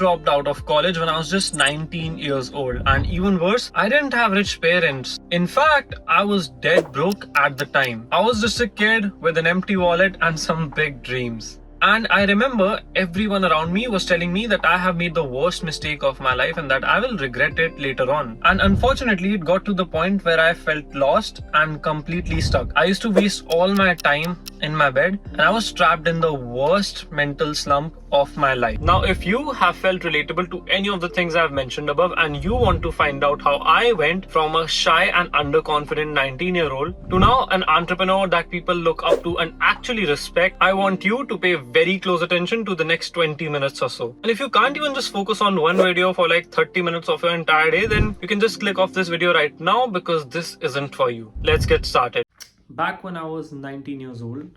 dropped out of college when I was just 19 years old. And even worse, I didn't have rich parents. In fact, I was dead broke at the time. I was just a kid with an empty wallet and some big dreams. And I remember everyone around me was telling me that I have made the worst mistake of my life and that I will regret it later on. And unfortunately, it got to the point where I felt lost and completely stuck. I used to waste all my time in my bed and I was trapped in the worst mental slump of my life. Now, if you have felt relatable to any of the things I've mentioned above and you want to find out how I went from a shy and underconfident 19-year-old to now an entrepreneur that people look up to and actually respect, I want you to pay very close attention to the next 20 minutes or so. And if you can't even just focus on one video for like 30 minutes of your entire day, then you can just click off this video right now because this isn't for you. Let's get started. Back when I was 19 years old,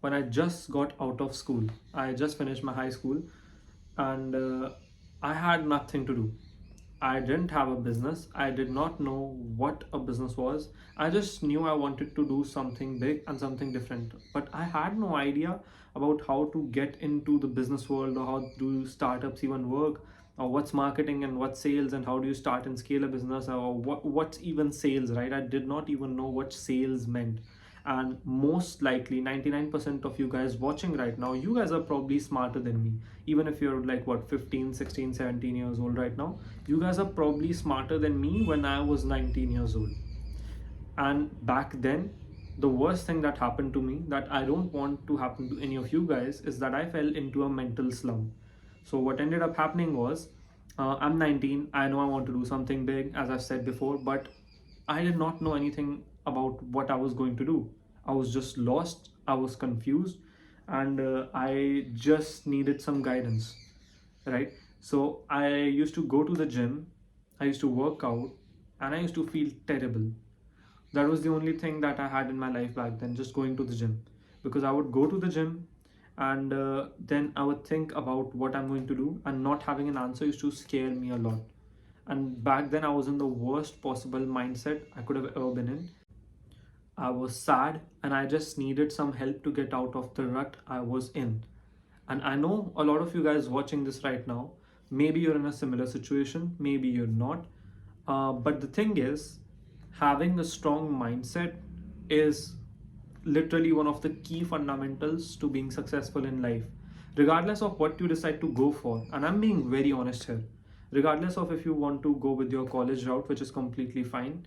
when I just got out of school, I just finished my high school and I had nothing to do. I didn't have a business. I did not know what a business was. I just knew I wanted to do something big and something different. But I had no idea about how to get into the business world or how do startups even work or what's marketing and what's sales and how do you start and scale a business or what's even sales, right? I did not even know what sales meant. And most likely 99% of you guys watching right now, you guys are probably smarter than me. Even if you're like what, 15, 16, 17 years old right now, you guys are probably smarter than me when I was 19 years old. And back then, the worst thing that happened to me that I don't want to happen to any of you guys is that I fell into a mental slump. So what ended up happening was, I'm 19, I know I want to do something big, as I've said before, but I did not know anything about what I was going to do. I was just lost, I was confused, and I just needed some guidance, right? So I used to go to the gym, I used to work out, and I used to feel terrible. That was the only thing that I had in my life back then, just going to the gym. Because I would go to the gym and then I would think about what I'm going to do, and not having an answer used to scare me a lot. And back then, I was in the worst possible mindset I could have ever been in. I was sad and I just needed some help to get out of the rut I was in. And I know a lot of you guys watching this right now, maybe you're in a similar situation, maybe you're not. But the thing is, having a strong mindset is literally one of the key fundamentals to being successful in life, regardless of what you decide to go for. And I'm being very honest here. Regardless of if you want to go with your college route, which is completely fine,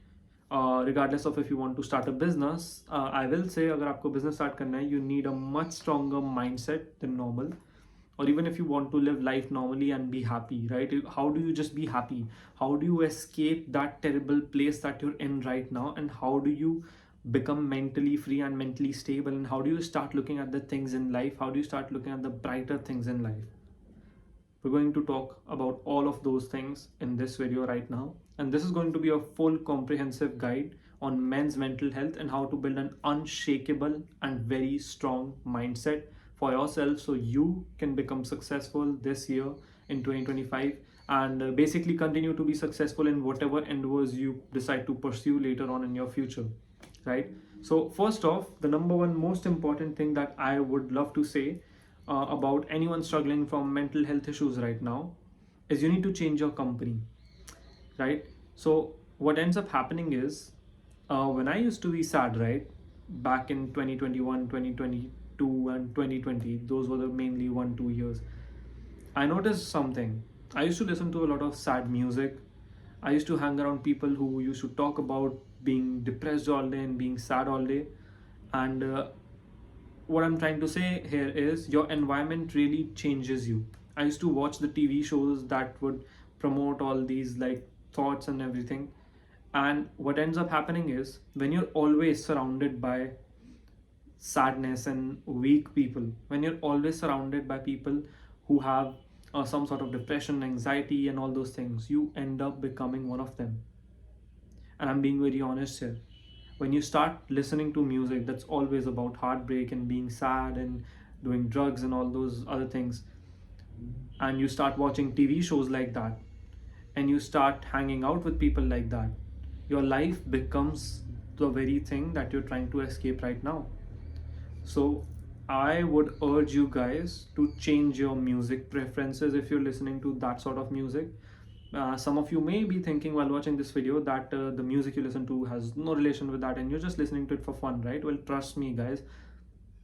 regardless of if you want to start a business, I will say अगर आपको business start करना है, you need a much stronger mindset than normal. Or even if you want to live life normally and be happy, right? How do you just be happy? How do you escape that terrible place that you're in right now? And how do you become mentally free and mentally stable? And how do you start looking at the things in life? How do you start looking at the brighter things in life? We're going to talk about all of those things in this video right now. And this is going to be a full comprehensive guide on men's mental health and how to build an unshakable and very strong mindset for yourself so you can become successful this year in 2025 and basically continue to be successful in whatever endeavors you decide to pursue later on in your future, right? So first off, the number one most important thing that I would love to say about anyone struggling from mental health issues right now is you need to change your company, right? So what ends up happening is when I used to be sad, right, back in 2021, 2022, and 2020, those were the mainly 1-2 years, I noticed something. I used to listen to a lot of sad music. I used to hang around people who used to talk about being depressed all day and being sad all day. And what I'm trying to say here is your environment really changes you. I used to watch the TV shows that would promote all these like thoughts and everything. And what ends up happening is when you're always surrounded by sadness and weak people, when you're always surrounded by people who have some sort of depression, anxiety, and all those things, you end up becoming one of them. And I'm being very honest here. When you start listening to music that's always about heartbreak and being sad and doing drugs and all those other things, and you start watching TV shows like that, and you start hanging out with people like that, your life becomes the very thing that you're trying to escape right now. So I would urge you guys to change your music preferences if you're listening to that sort of music. Some of you may be thinking while watching this video that the music you listen to has no relation with that and you're just listening to it for fun, right? Well, trust me, guys,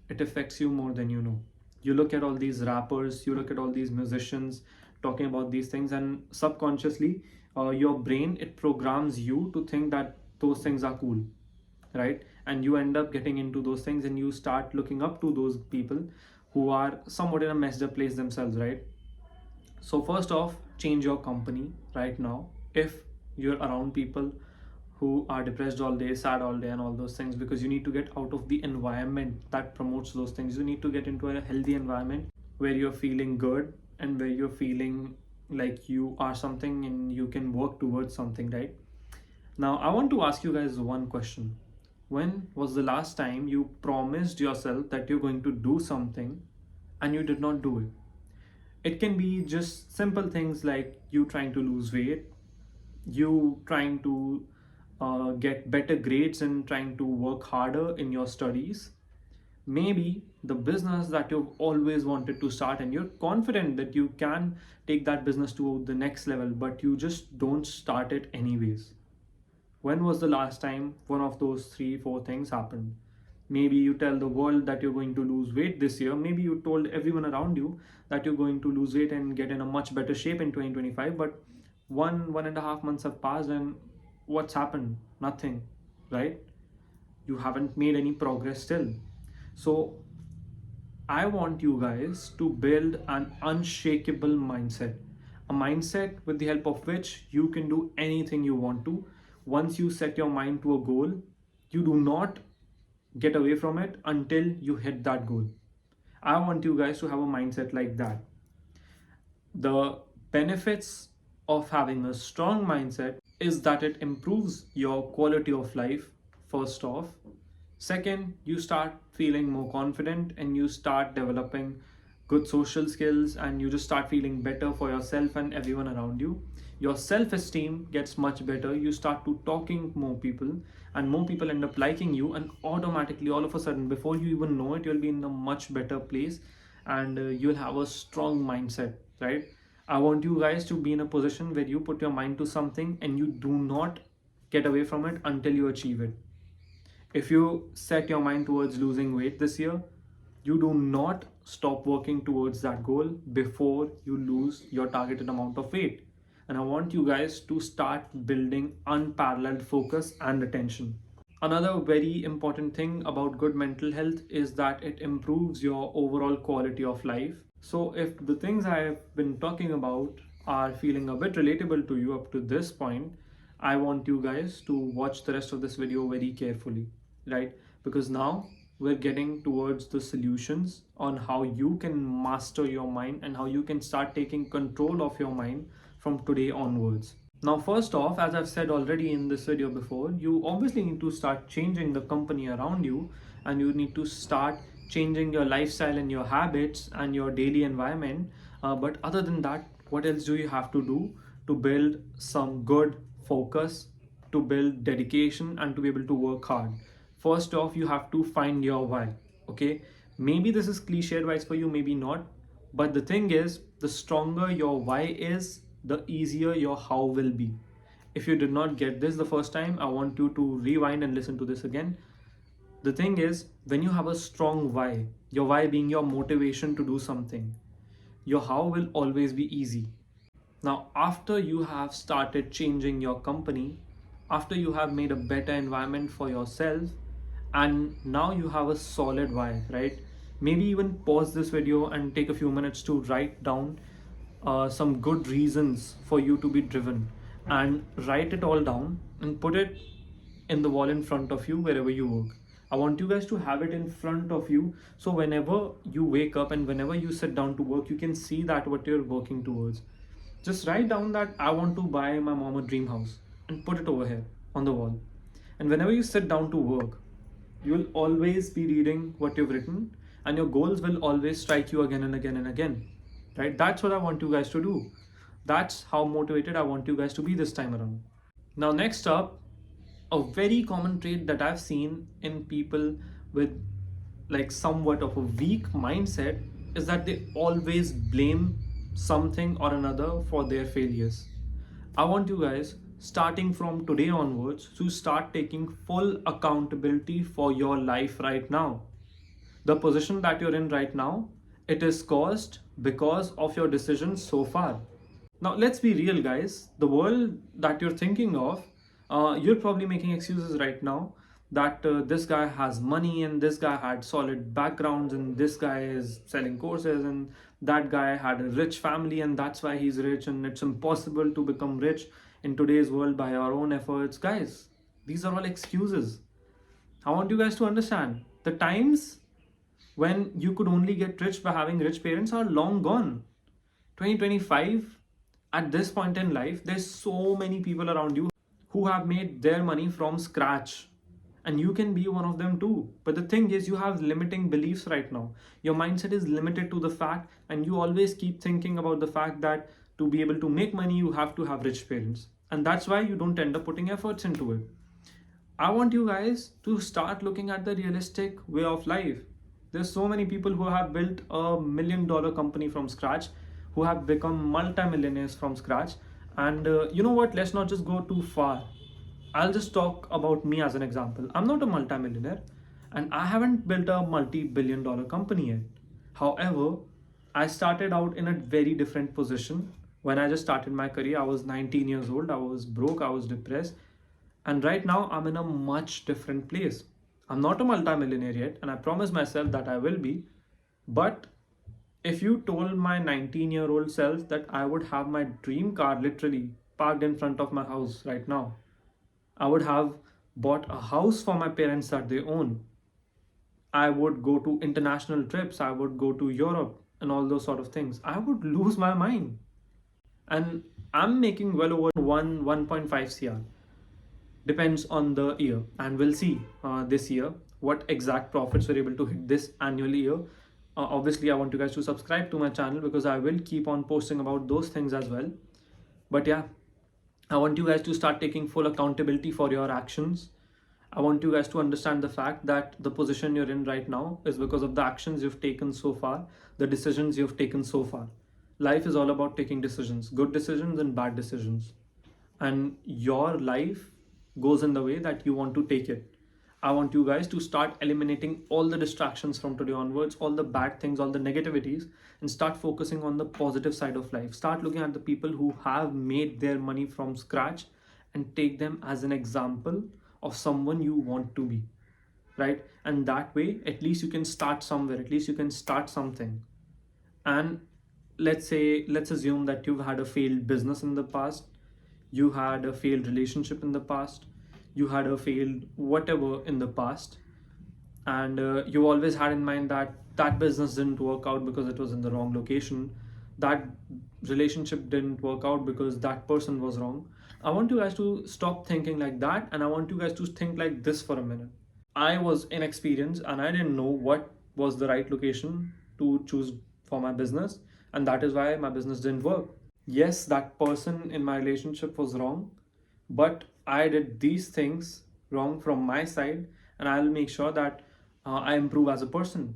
it affects you more than you know. You look at all these rappers, you look at all these musicians talking about these things, and subconsciously, your brain, it programs you to think that those things are cool, right? And you end up getting into those things and you start looking up to those people who are somewhat in a messed up place themselves, right? So first off, change your company right now if you're around people who are depressed all day, sad all day, and all those things, because you need to get out of the environment that promotes those things. You need to get into a healthy environment where you're feeling good and where you're feeling like you are something and you can work towards something, right? Now, I want to ask you guys one question. When was the last time you promised yourself that you're going to do something and you did not do it? It can be just simple things like you trying to lose weight, you trying to get better grades and trying to work harder in your studies. Maybe the business that you've always wanted to start and you're confident that you can take that business to the next level, but you just don't start it anyways. When was the last time one of those three, four things happened? Maybe you tell the world that you're going to lose weight this year. Maybe you told everyone around you that you're going to lose weight and get in a much better shape in 2025. But 1.5 months have passed and what's happened? Nothing, right? You haven't made any progress still. So I want you guys to build an unshakable mindset, a mindset with the help of which you can do anything you want to. Once you set your mind to a goal, you do not get away from it until you hit that goal. I want you guys to have a mindset like that. The benefits of having a strong mindset is that it improves your quality of life, first off. Second, you start feeling more confident and you start developing good social skills and you just start feeling better for yourself and everyone around you. Your self-esteem gets much better. You start to talking more people and more people end up liking you, and automatically all of a sudden before you even know it, you'll be in a much better place and you'll have a strong mindset, right? I want you guys to be in a position where you put your mind to something and you do not get away from it until you achieve it. If you set your mind towards losing weight this year, you do not stop working towards that goal before you lose your targeted amount of weight. And I want you guys to start building unparalleled focus and attention. Another very important thing about good mental health is that it improves your overall quality of life. So, if the things I have been talking about are feeling a bit relatable to you up to this point, I want you guys to watch the rest of this video very carefully, right? Because now we're getting towards the solutions on how you can master your mind and how you can start taking control of your mind from today onwards. Now, first off, as I've said already in this video before, you obviously need to start changing the company around you and you need to start changing your lifestyle and your habits and your daily environment. But other than that, what else do you have to do to build some good focus, to build dedication, and to be able to work hard? First off, you have to find your why. Okay, maybe this is cliche advice for you, maybe not, but the thing is, the stronger your why is, the easier your how will be. If you did not get this the first time, I want you to rewind and listen to this again. The thing is, when you have a strong why, your why being your motivation to do something, your how will always be easy. Now, after you have started changing your company, after you have made a better environment for yourself, and now you have a solid why, right? Maybe even pause this video and take a few minutes to write down some good reasons for you to be driven, and write it all down and put it in the wall in front of you wherever you work. I want you guys to have it in front of you so whenever you wake up and whenever you sit down to work, you can see that what you're working towards. Just write down that I want to buy my mom a dream house and put it over here on the wall. And whenever you sit down to work, you will always be reading what you've written and your goals will always strike you again and again and again. Right? That's what I want you guys to do. That's how motivated I want you guys to be this time around. Now, next up, a very common trait that I've seen in people with like somewhat of a weak mindset is that they always blame something or another for their failures. I want you guys, starting from today onwards, to start taking full accountability for your life right now. The position that you're in right now, it is caused because of your decisions so far. Now, let's be real, guys. The world that you're thinking of, you're probably making excuses right now that this guy has money and this guy had solid backgrounds and this guy is selling courses and that guy had a rich family and that's why he's rich and it's impossible to become rich in today's world by our own efforts. Guys, these are all excuses. I want you guys to understand the times when you could only get rich by having rich parents are long gone. 2025, at this point in life, there's so many people around you who have made their money from scratch. And you can be one of them too. But the thing is, you have limiting beliefs right now. Your mindset is limited to the fact, and you always keep thinking about the fact that to be able to make money, you have to have rich parents. And that's why you don't end up putting efforts into it. I want you guys to start looking at the realistic way of life. There's so many people who have built a $1 million company from scratch, who have become multimillionaires from scratch. And you know what? Let's not just go too far. I'll just talk about me as an example. I'm not a multimillionaire and I haven't built a multi-billion-dollar company yet. However, I started out in a very different position. When I just started my career, I was 19 years old, I was broke, I was depressed. And right now, I'm in a much different place. I'm not a multimillionaire yet, and I promise myself that I will be. But if you told my 19-year-old self that I would have my dream car literally parked in front of my house right now, I would have bought a house for my parents that they own. I would go to international trips, I would go to Europe and all those sort of things. I would lose my mind. And I'm making well over 1.5 CR. Depends on the year, and we'll see this year what exact profits we're able to hit this annual year. Obviously, I want you guys to subscribe to my channel because I will keep on posting about those things as well. But yeah, I want you guys to start taking full accountability for your actions. I want you guys to understand the fact that the position you're in right now is because of the actions you've taken so far, the decisions you've taken so far. Life is all about taking decisions, good decisions and bad decisions. And your life goes in the way that you want to take it. I want you guys to start eliminating all the distractions from today onwards, all the bad things, all the negativities, and start focusing on the positive side of life. Start looking at the people who have made their money from scratch and take them as an example of someone you want to be, right? And that way, at least you can start somewhere, at least you can start something. And let's assume that you've had a failed business in the past, you had a failed relationship in the past, you had a failed whatever in the past, and you always had in mind that that business didn't work out because it was in the wrong location, that relationship didn't work out because that person was wrong. I want you guys to stop thinking like that, and I want you guys to think like this for a minute. I was inexperienced and I didn't know what was the right location to choose for my business, and that is why my business didn't work. Yes, that person in my relationship was wrong, but I did these things wrong from my side, and I'll make sure that I improve as a person.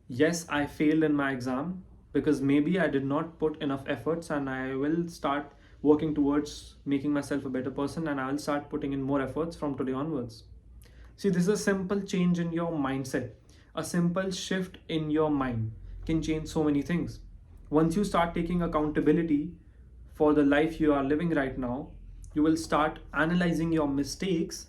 Yes, I failed in my exam because maybe I did not put enough efforts, and I will start working towards making myself a better person, and I'll start putting in more efforts from today onwards. See, this is a simple change in your mindset. A simple shift in your mind can change so many things. Once you start taking accountability for the life you are living right now, you will start analyzing your mistakes,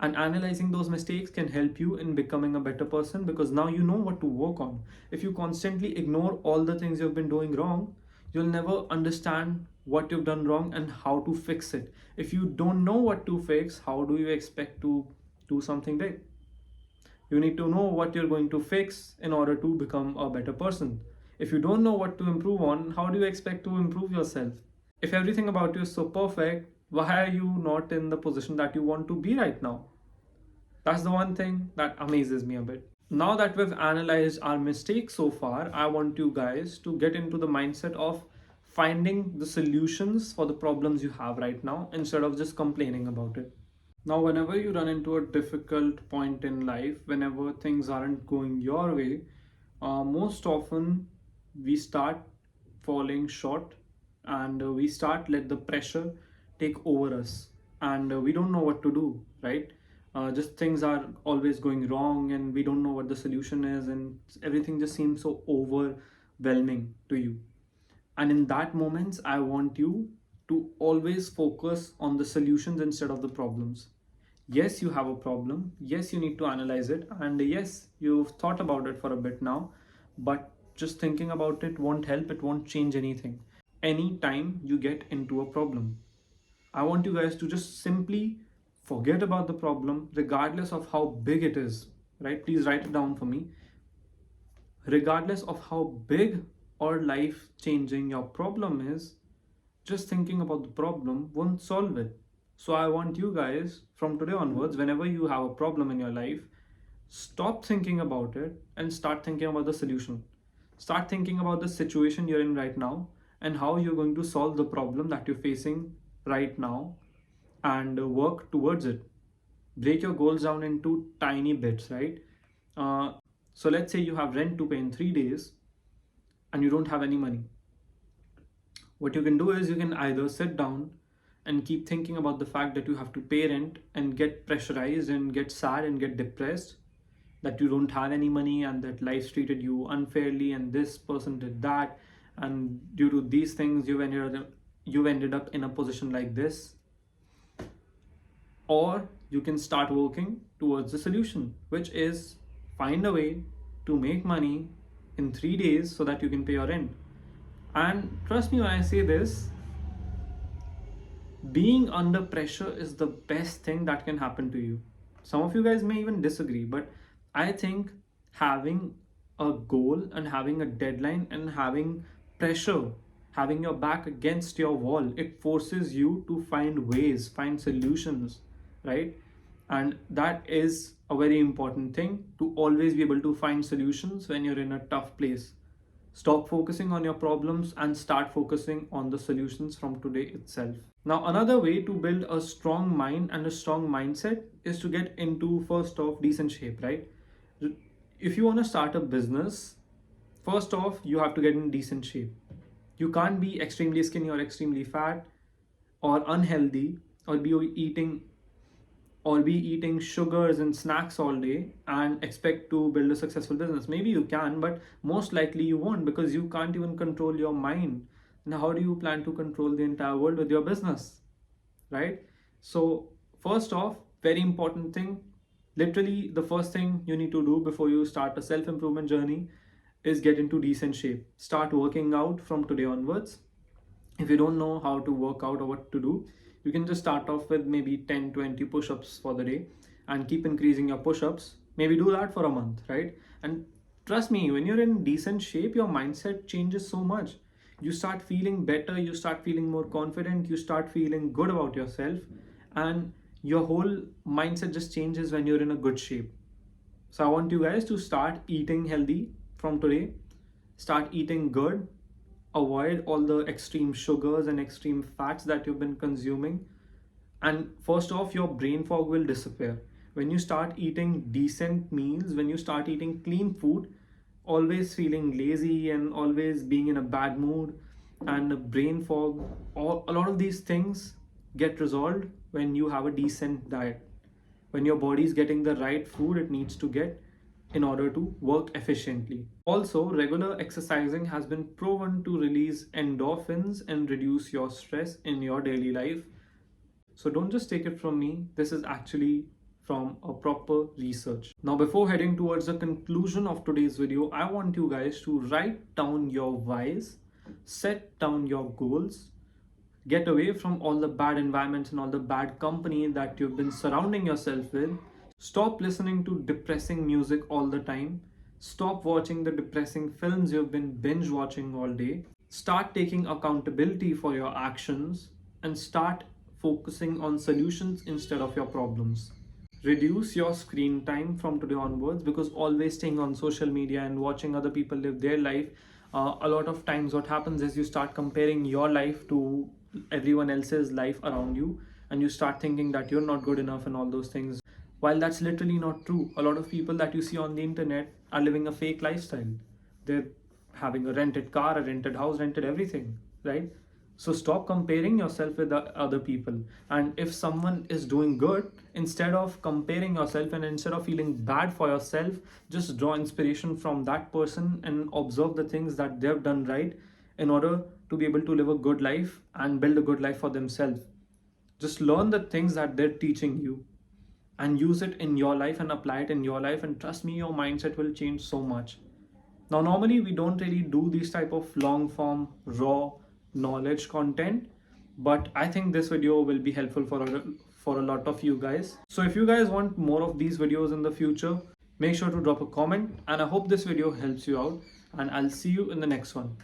and analyzing those mistakes can help you in becoming a better person because now you know what to work on. If you constantly ignore all the things you've been doing wrong, you'll never understand what you've done wrong and how to fix it. If you don't know what to fix, how do you expect to do something big? You need to know what you're going to fix in order to become a better person. If you don't know what to improve on, how do you expect to improve yourself? If everything about you is so perfect, why are you not in the position that you want to be right now? That's the one thing that amazes me a bit. Now that we've analyzed our mistakes so far, I want you guys to get into the mindset of finding the solutions for the problems you have right now instead of just complaining about it. Now, whenever you run into a difficult point in life, whenever things aren't going your way, most often we start falling short, and we start let the pressure take over us, and we don't know what to do, right? Just things are always going wrong, and we don't know what the solution is, and everything just seems so overwhelming to you. And in that moments, I want you to always focus on the solutions instead of the problems. Yes, you have a problem. Yes, you need to analyze it. And yes, you've thought about it for a bit now. But just thinking about it won't help, it won't change anything. Anytime you get into a problem, I want you guys to just simply forget about the problem, regardless of how big it is. Right? Please write it down for me. Regardless of how big or life changing your problem is, just thinking about the problem won't solve it. So I want you guys from today onwards, whenever you have a problem in your life, stop thinking about it and start thinking about the solution. Start thinking about the situation you're in right now and how you're going to solve the problem that you're facing right now, and work towards it. Break your goals down into tiny bits, right? So let's say you have rent to pay in 3 days and you don't have any money. What you can do is you can either sit down and keep thinking about the fact that you have to pay rent and get pressurized and get sad and get depressed that you don't have any money and that life treated you unfairly and this person did that, and due to these things you've ended up in a position like this. Or you can start working towards the solution, which is find a way to make money in 3 days so that you can pay your rent. And trust me when I say this, being under pressure is the best thing that can happen to you. Some of you guys may even disagree, but I think having a goal and having a deadline and having pressure, having your back against your wall, it forces you to find ways, find solutions, right? And that is a very important thing, to always be able to find solutions when you're in a tough place. Stop focusing on your problems and start focusing on the solutions from today itself. Now, another way to build a strong mind and a strong mindset is to get into, first off, decent shape, right? If you want to start a business, first off, you have to get in decent shape. You can't be extremely skinny or extremely fat or unhealthy or be eating sugars and snacks all day and expect to build a successful business. Maybe you can, but most likely you won't, because you can't even control your mind. And how do you plan to control the entire world with your business, right? So, first off, very important thing, literally the first thing you need to do before you start a self improvement journey is get into decent shape. Start working out from today onwards. If you don't know how to work out or what to do, you can just start off with maybe 10-20 push-ups for the day and keep increasing your push-ups. Maybe do that for a month, right? And trust me, when you're in decent shape, your mindset changes so much. You start feeling better, you start feeling more confident, you start feeling good about yourself, and your whole mindset just changes when you're in a good shape. So I want you guys to start eating healthy from today. Start eating good. Avoid all the extreme sugars and extreme fats that you've been consuming. And first off, your brain fog will disappear. When you start eating decent meals, when you start eating clean food, always feeling lazy and always being in a bad mood and brain fog, a lot of these things get resolved when you have a decent diet. When your body is getting the right food it needs to get in order to work efficiently. Also, regular exercising has been proven to release endorphins and reduce your stress in your daily life. So don't just take it from me, this is actually from a proper research. Now, before heading towards the conclusion of today's video, I want you guys to write down your whys, set down your goals, get away from all the bad environments and all the bad company that you've been surrounding yourself with. Stop listening to depressing music all the time. Stop watching the depressing films you've been binge watching all day. Start taking accountability for your actions and start focusing on solutions instead of your problems. Reduce your screen time from today onwards, because always staying on social media and watching other people live their life, a lot of times what happens is you start comparing your life to everyone else's life around you, and you start thinking that you're not good enough and all those things. While that's literally not true. A lot of people that you see on the internet are living a fake lifestyle. They're having a rented car, a rented house, rented everything, right? So stop comparing yourself with the other people. And if someone is doing good, instead of comparing yourself and instead of feeling bad for yourself, just draw inspiration from that person and observe the things that they've done right in order to be able to live a good life and build a good life for themselves. Just learn the things that they're teaching you and use it in your life and apply it in your life, and trust me, your mindset will change so much. Now normally we don't really do these type of long form raw knowledge content, but I think this video will be helpful for a lot of you guys. So if you guys want more of these videos in the future, make sure to drop a comment, and I hope this video helps you out, and I'll see you in the next one.